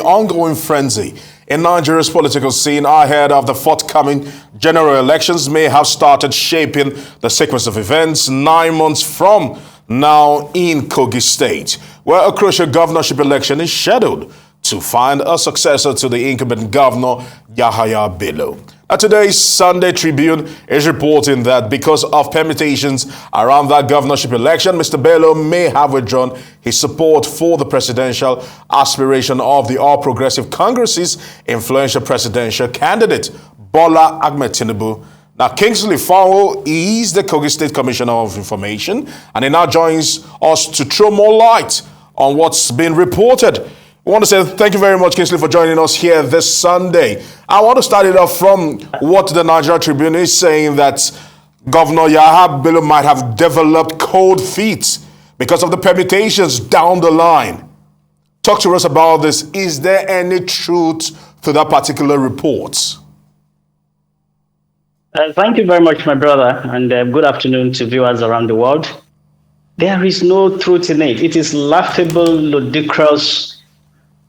ongoing frenzy in Nigeria's political scene ahead of the forthcoming general elections may have started shaping the sequence of events 9 months from now in Kogi State, where a crucial governorship election is scheduled to find a successor to the incumbent governor, Yahaya Bello. Now, today's Sunday Tribune is reporting that because of permutations around that governorship election, Mr. Bello may have withdrawn his support for the presidential aspiration of the All Progressive Congress's influential presidential candidate, Bola Ahmed Tinubu. Now, Kingsley Fanwo is the Kogi State Commissioner of Information, and he now joins us to throw more light on what's been reported. I want to say thank you very much, Kingsley, for joining us here this Sunday. I want to start it off from what the Nigeria Tribune is saying, that Governor Yahaya Bello might have developed cold feet because of the permutations down the line. Talk to us about this. Is there any truth to that particular report? Thank you very much, my brother, and good afternoon to viewers around the world. There is no truth in it. It is laughable, ludicrous,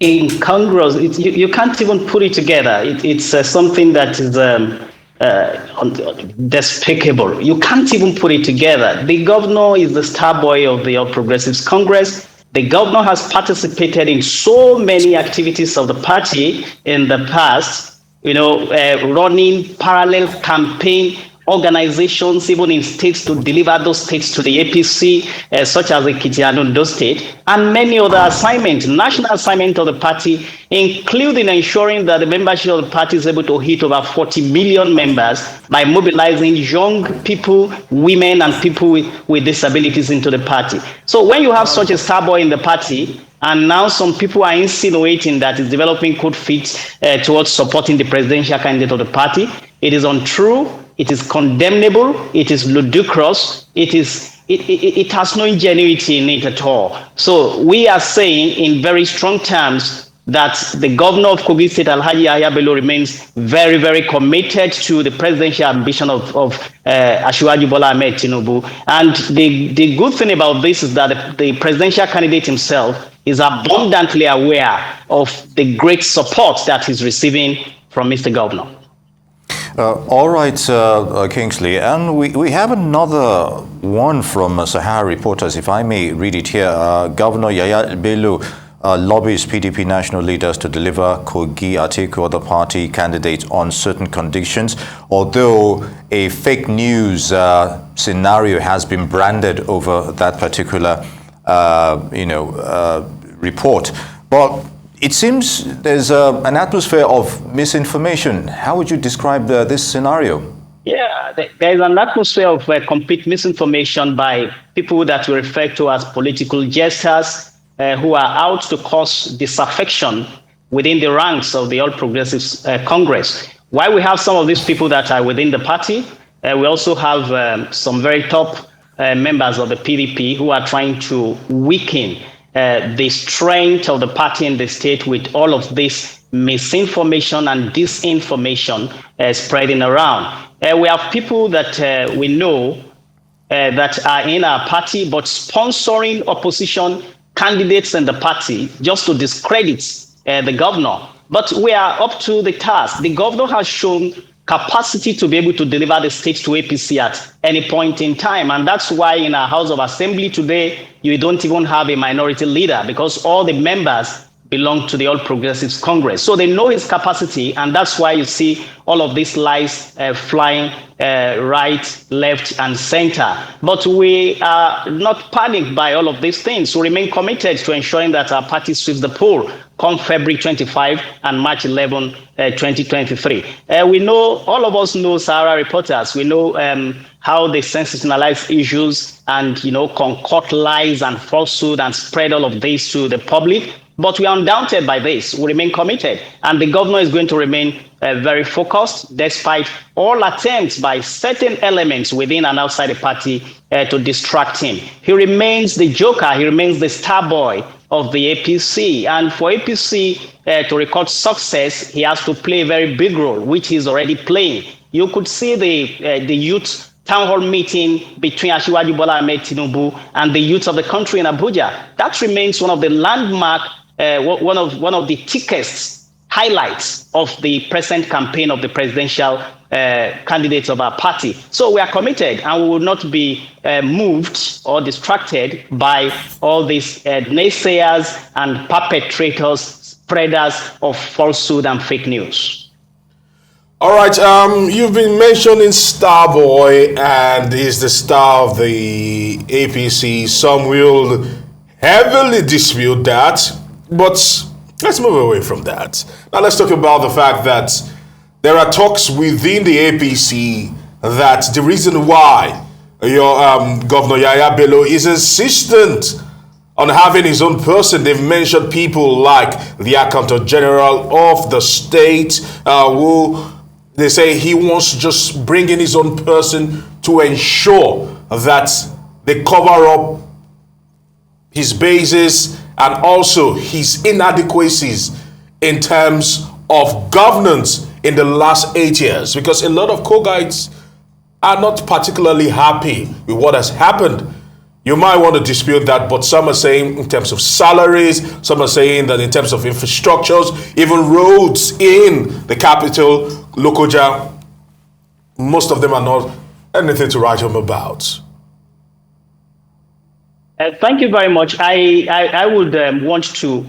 incongruous. You can't even put it together. It's something that is despicable. You can't even put it together. The governor is the star boy of the All Progressives Congress. The governor has participated in so many activities of the party in the past, running parallel campaign organizations, even in states, to deliver those states to the APC, such as Ekiti and Ondo State, and many other assignments, national assignment of the party, including ensuring that the membership of the party is able to hit over 40 million members by mobilizing young people, women, and people with disabilities into the party. So when you have such a star boy in the party, and now some people are insinuating that it's developing cold feet towards supporting the presidential candidate of the party, it is untrue. It is condemnable. It is ludicrous. It has no ingenuity in it at all. So we are saying in very strong terms that the governor of Kogi State, Alhaji Yahaya Bello, remains very, very committed to the presidential ambition of Asiwaju Bola Ahmed Tinubu. And the good thing about this is that the presidential candidate himself is abundantly aware of the great support that he's receiving from Mr. Governor. All right, Kingsley, and we have another one from Sahara Reporters, if I may read it here. Governor Yahaya Bello lobbies PDP national leaders to deliver Kogi Atiku, the party candidates, on certain conditions, although a fake news scenario has been branded over that particular report. But it seems there's an atmosphere of misinformation. How would you describe this scenario? Yeah, there's an atmosphere of complete misinformation by people that we refer to as political jesters who are out to cause disaffection within the ranks of the All Progressives Congress. While we have some of these people that are within the party, we also have some very top members of the PDP who are trying to weaken the strength of the party in the state with all of this misinformation and disinformation spreading around. We have people that we know that are in our party, but sponsoring opposition candidates in the party just to discredit the governor. But we are up to the task. The governor has shown capacity to be able to deliver the state to APC at any point in time. And that's why in our House of Assembly today, you don't even have a minority leader, because all the members belong to the All Progressives Congress. So they know his capacity, and that's why you see all of these lies flying right, left, and center. But we are not panicked by all of these things. We remain committed to ensuring that our party sweeps the poll come February 25 and March 11, 2023. We know, all of us know Sahara Reporters. We know how they sensationalize issues and, concoct lies and falsehood and spread all of this to the public. But we are undaunted by this. We remain committed. And the governor is going to remain very focused, despite all attempts by certain elements within and outside the party to distract him. He remains the joker. He remains the star boy of the APC. And for APC to record success, he has to play a very big role, which he's already playing. You could see the youth town hall meeting between Asiwaju Bola Ahmed Tinubu and the youth of the country in Abuja. That remains one of the landmark one of the thickest highlights of the present campaign of the presidential candidates of our party. So we are committed, and we will not be moved or distracted by all these naysayers and perpetrators, spreaders of falsehood and fake news. All right, you've been mentioning Starboy, and he's the star of the APC. Some will heavily dispute that, but let's move away from that. Now let's talk about the fact that there are talks within the APC that the reason why your Governor Yahaya Bello is insistent on having his own person. They've mentioned people like the Accountant General of the state, who they say he wants to just bring in his own person to ensure that they cover up his bases and also his inadequacies in terms of governance in the last 8 years. Because a lot of Kogites are not particularly happy with what has happened. You might want to dispute that, but some are saying in terms of salaries, some are saying that in terms of infrastructures, even roads in the capital, Lokoja, most of them are not anything to write home about. Thank you very much. I would want to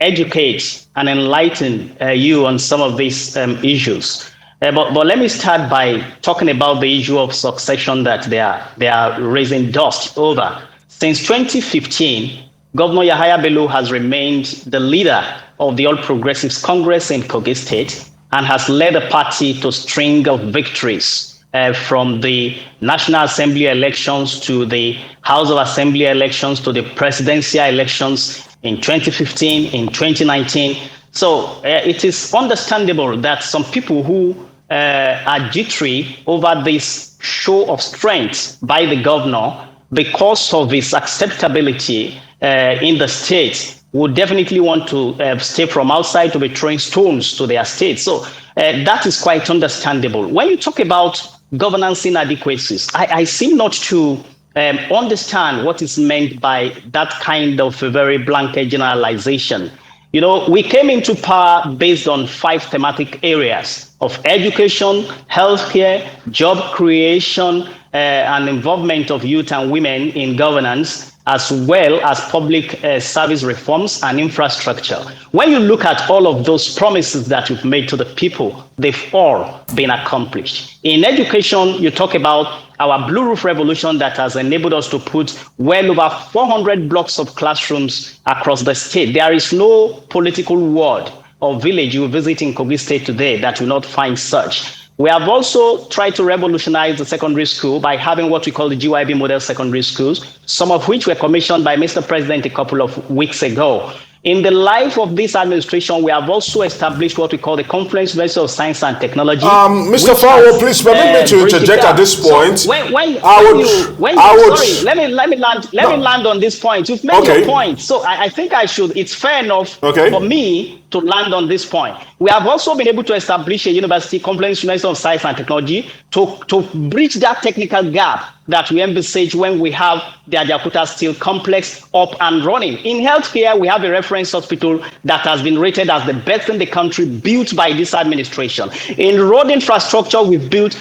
educate and enlighten you on some of these issues. But let me start by talking about the issue of succession that they are raising dust over. Since 2015, Governor Yahaya Bello has remained the leader of the All Progressives Congress in Kogi State and has led the party to a string of victories from the National Assembly elections to the House of Assembly elections to the presidential elections in 2015, in 2019. So it is understandable that some people who are jittery over this show of strength by the governor because of his acceptability in the state would definitely want to stay from outside to be throwing stones to their state. So that is quite understandable. When you talk about governance inadequacies, I seem not to understand what is meant by that kind of a very blanket generalization. You know, we came into power based on 5 thematic areas of education, healthcare, job creation, and involvement of youth and women in governance, as well as public service reforms and infrastructure. When you look at all of those promises that we've made to the people, they've all been accomplished. In education, you talk about our Blue Roof Revolution that has enabled us to put well over 400 blocks of classrooms across the state. There is no political ward or village you visit in Kogi State today that will not find such. We have also tried to revolutionize the secondary school by having what we call the GYB model secondary schools, some of which were commissioned by Mr. President a couple of weeks ago. In the life of this administration, we have also established what we call the Confluence University of Science and Technology. Mr. Fanwo, please permit me to interject at this point. So let me land on this point. You've made your point, so I think it's fair enough for me to land on this point. We have also been able to establish a university, Confluence University of Science and Technology, to bridge that technical gap that we envisage when we have the Ajakuta Steel Complex up and running. In healthcare, we have a reference hospital that has been rated as the best in the country, built by this administration. In road infrastructure, we've built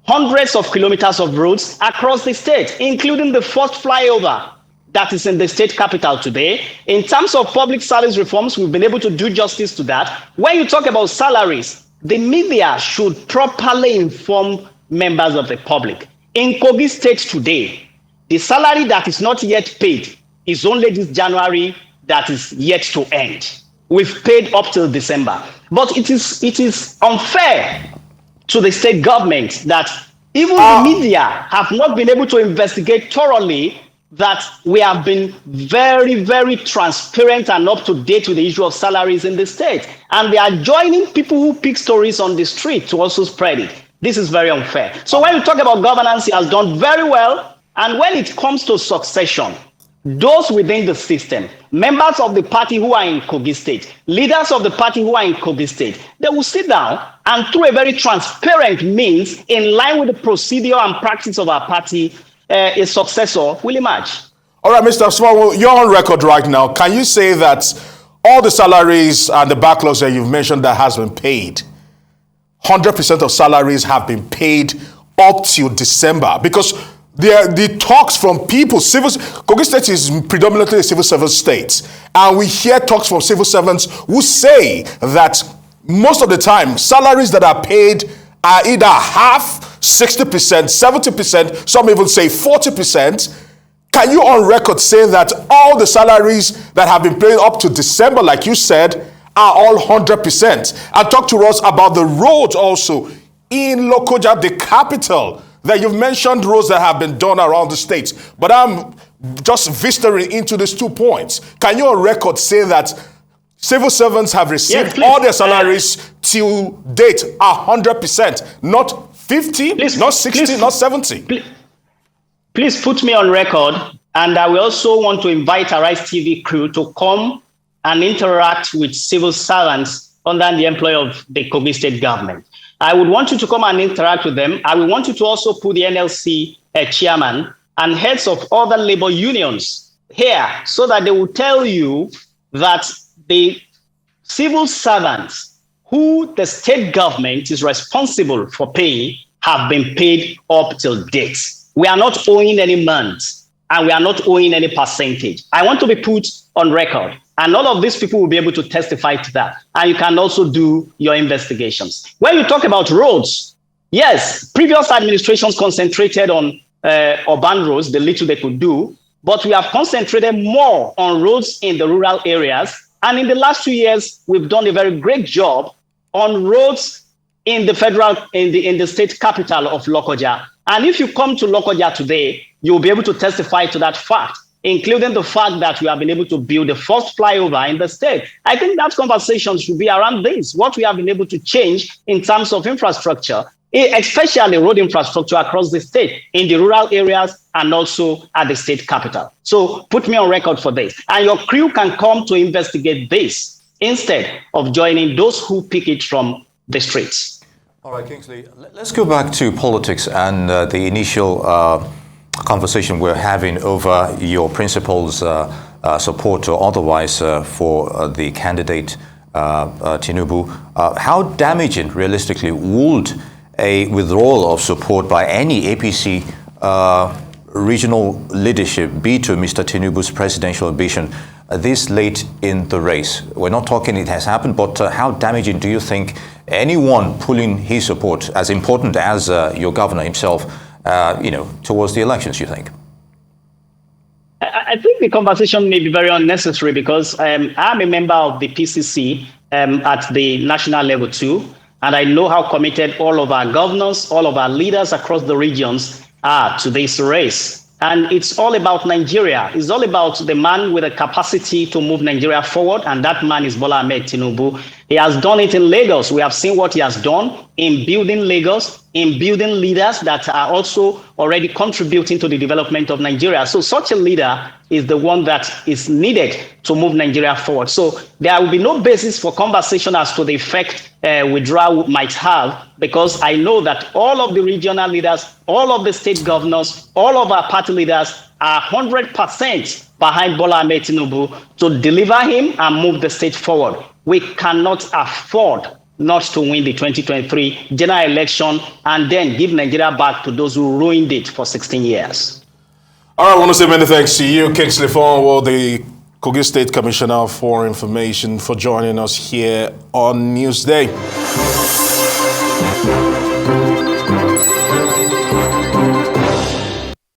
hundreds of kilometers of roads across the state, including the first flyover that is in the state capital today. In terms of public service reforms, we've been able to do justice to that. When you talk about salaries, the media should properly inform members of the public. In Kogi State today, the salary that is not yet paid is only this January that is yet to end. We've paid up till December. But it is unfair to the state government that even the media have not been able to investigate thoroughly that we have been very, very transparent and up to date with the issue of salaries in the state. And they are joining people who pick stories on the street to also spread it. This is very unfair. So when you talk about governance, he has done very well. And when it comes to succession, those within the system, members of the party who are in Kogi State, leaders of the party who are in Kogi State, they will sit down and through a very transparent means, in line with the procedure and practice of our party, a successor will emerge. All right, Mr. Fanwo, you're on record right now. Can you say that all the salaries and the backlogs that you've mentioned that has been paid, 100% of salaries have been paid up till December, because the talks from people, Kogi State is predominantly a civil service state, and we hear talks from civil servants who say that most of the time salaries that are paid are either half, 60%, 70%, some even say 40%. Can you on record say that all the salaries that have been paid up to December, like you said, are all 100%? And talk to us about the roads also in Lokoja, the capital, that you've mentioned roads that have been done around the state. But I'm just vistaring into these 2 points. Can you on record say that civil servants have received all their salaries till date 100%, not 50, not 60, not 70? Please put me on record, and I will also want to invite Arise TV crew to come and interact with civil servants under the employ of the Kogi State government. I would want you to come and interact with them. I will want you to also put the NLC chairman and heads of other labor unions here, so that they will tell you that the civil servants who the state government is responsible for paying have been paid up till date. We are not owing any month, and we are not owing any percentage. I want to be put on record, and all of these people will be able to testify to that. And you can also do your investigations. When you talk about roads, yes, previous administrations concentrated on urban roads, the little they could do, but we have concentrated more on roads in the rural areas. And in the last 2 years, we've done a very great job on roads in the state capital of Lokoja. And if you come to Lokoja today, you'll be able to testify to that fact, including the fact that we have been able to build the first flyover in the state. I think that conversation should be around this, what we have been able to change in terms of infrastructure, especially road infrastructure across the state, in the rural areas and also at the state capital. So put me on record for this. And your crew can come to investigate this instead of joining those who pick it from the streets. All right, Kingsley, let's go back to politics and the initial conversation we're having over your principal's support or otherwise for the candidate Tinubu. How damaging, realistically, would a withdrawal of support by any APC regional leadership be to Mr. Tinubu's presidential ambition this late in the race? We're not talking it has happened, but how damaging do you think anyone pulling his support, as important as your governor himself, towards the elections, you think? I think the conversation may be very unnecessary, because I'm a member of the PCC at the national level too, and I know how committed all of our governors, all of our leaders across the regions are to this race. And it's all about Nigeria. It's all about the man with the capacity to move Nigeria forward, and that man is Bola Ahmed Tinubu. He has done it in Lagos. We have seen what he has done in building Lagos, in building leaders that are also already contributing to the development of Nigeria. So such a leader is the one that is needed to move Nigeria forward. So there will be no basis for conversation as to the effect withdrawal might have, because I know that all of the regional leaders, all of the state governors, all of our party leaders are 100% behind Bola Ahmed Tinubu to deliver him and move the state forward. We cannot afford not to win the 2023 general election and then give Nigeria back to those who ruined it for 16 years. All right, I want to say many thanks to you, Kingsley Fanwo, the Kogi State Commissioner for Information, for joining us here on Newsday.